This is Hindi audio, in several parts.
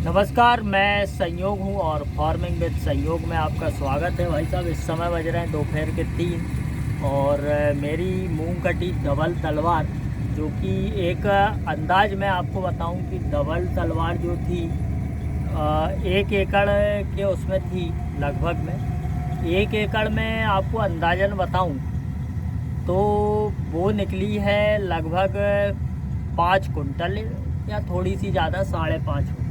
नमस्कार, मैं संयोग हूँ और फार्मिंग विद संयोग में आपका स्वागत है। भाई साहब, इस समय बज रहे हैं दोपहर के 3 और मेरी मूंग कटी डबल तलवार, जो कि एक अंदाज में आपको बताऊं कि डबल तलवार जो थी 1 एकड़ के उसमें थी लगभग में। 1 एकड़ में आपको अंदाजन बताऊं तो वो निकली है लगभग 5 कुंटल या थोड़ी सी ज़्यादा, 5.5 होगी।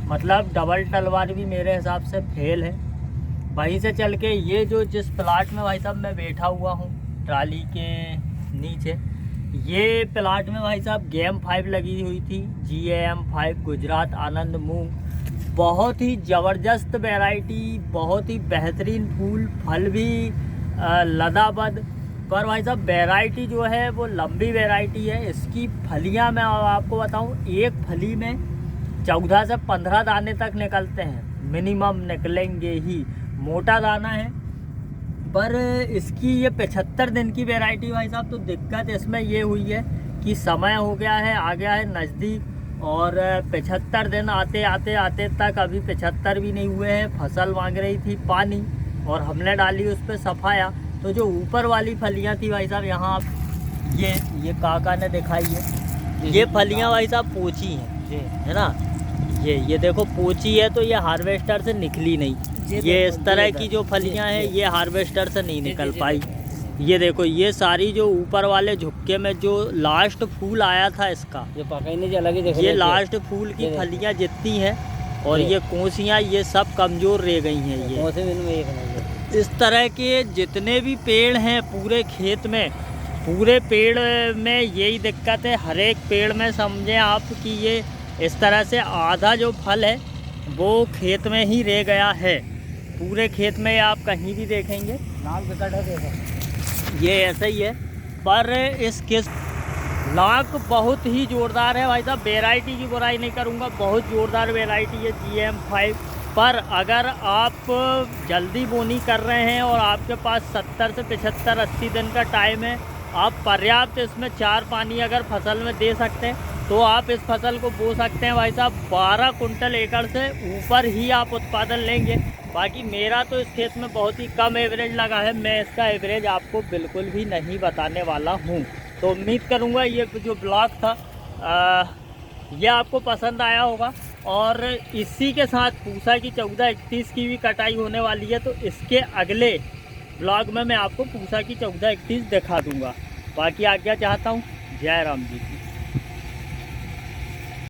मतलब डबल तलवार भी मेरे हिसाब से फेल है। वहीं से चल के ये जो जिस प्लाट में भाई साहब मैं बैठा हुआ हूँ ट्राली के नीचे, ये प्लाट में भाई साहब गेम 5 लगी हुई थी, GAM5 गुजरात आनंद मूंग। बहुत ही ज़बरदस्त वैरायटी, बहुत ही बेहतरीन फूल, फल भी लदाबद। पर भाई साहब वैरायटी जो है वो लंबी वैरायटी है। इसकी फलियां मैं आपको बताऊं, एक फली में 14 से 15 दाने तक निकलते हैं, मिनिमम निकलेंगे ही। मोटा दाना है, पर इसकी ये 75 दिन की वैरायटी भाई साहब। तो दिक्कत इसमें ये हुई है कि समय हो गया है, आ गया है नज़दीक, और 75 दिन आते आते आते तक अभी 75 भी नहीं हुए हैं। फसल मांग रही थी पानी और हमने डाली उस पर सफाया। तो जो ऊपर वाली फलियां थी भाई साहब, यहाँ आप ये काका ने दिखाई है, ये फलियां भाई साहब पोची हैं, है ना। ये देखो पोची है, तो ये हार्वेस्टर से निकली नहीं। ये इस तरह की जो फलियां हैं ये हार्वेस्टर से नहीं निकल पाई। ये देखो, ये सारी जो ऊपर वाले झुक्के में जो लास्ट फूल आया था इसका, ये पकड़ने से अलग ही, ये लास्ट फूल की फलियां जितनी हैं और ये कोसियाँ, ये सब कमज़ोर रह गई हैं। ये इस तरह के जितने भी पेड़ हैं पूरे खेत में, पूरे पेड़ में यही दिक्कत है। हर एक पेड़ में समझें आप कि ये इस तरह से आधा जो फल है वो खेत में ही रह गया है। पूरे खेत में आप कहीं भी देखेंगे लाल विकट है, ये ऐसा ही है। पर इस किस्म लाख बहुत ही ज़ोरदार है भाई साहब। वैरायटी की बुराई नहीं करूँगा, बहुत ज़ोरदार वैरायटी है GAM5। पर अगर आप जल्दी बोनी कर रहे हैं और आपके पास 70 से 75 80 दिन का टाइम है, आप पर्याप्त इसमें 4 पानी अगर फसल में दे सकते हैं तो आप इस फसल को बो सकते हैं भाई साहब। 12 कुंटल एकड़ से ऊपर ही आप उत्पादन लेंगे। बाकी मेरा तो इस खेत में बहुत ही कम एवरेज लगा है, मैं इसका एवरेज आपको बिल्कुल भी नहीं बताने वाला हूँ। तो उम्मीद करूँगा ये जो ब्लॉग था ये आपको पसंद आया होगा। और इसी के साथ पूसा की 14-31 की भी कटाई होने वाली है, तो इसके अगले ब्लॉग में मैं आपको पूसा की 14-31 दिखा दूँगा। बाकी आज्ञा चाहता हूँ। जय राम जी की।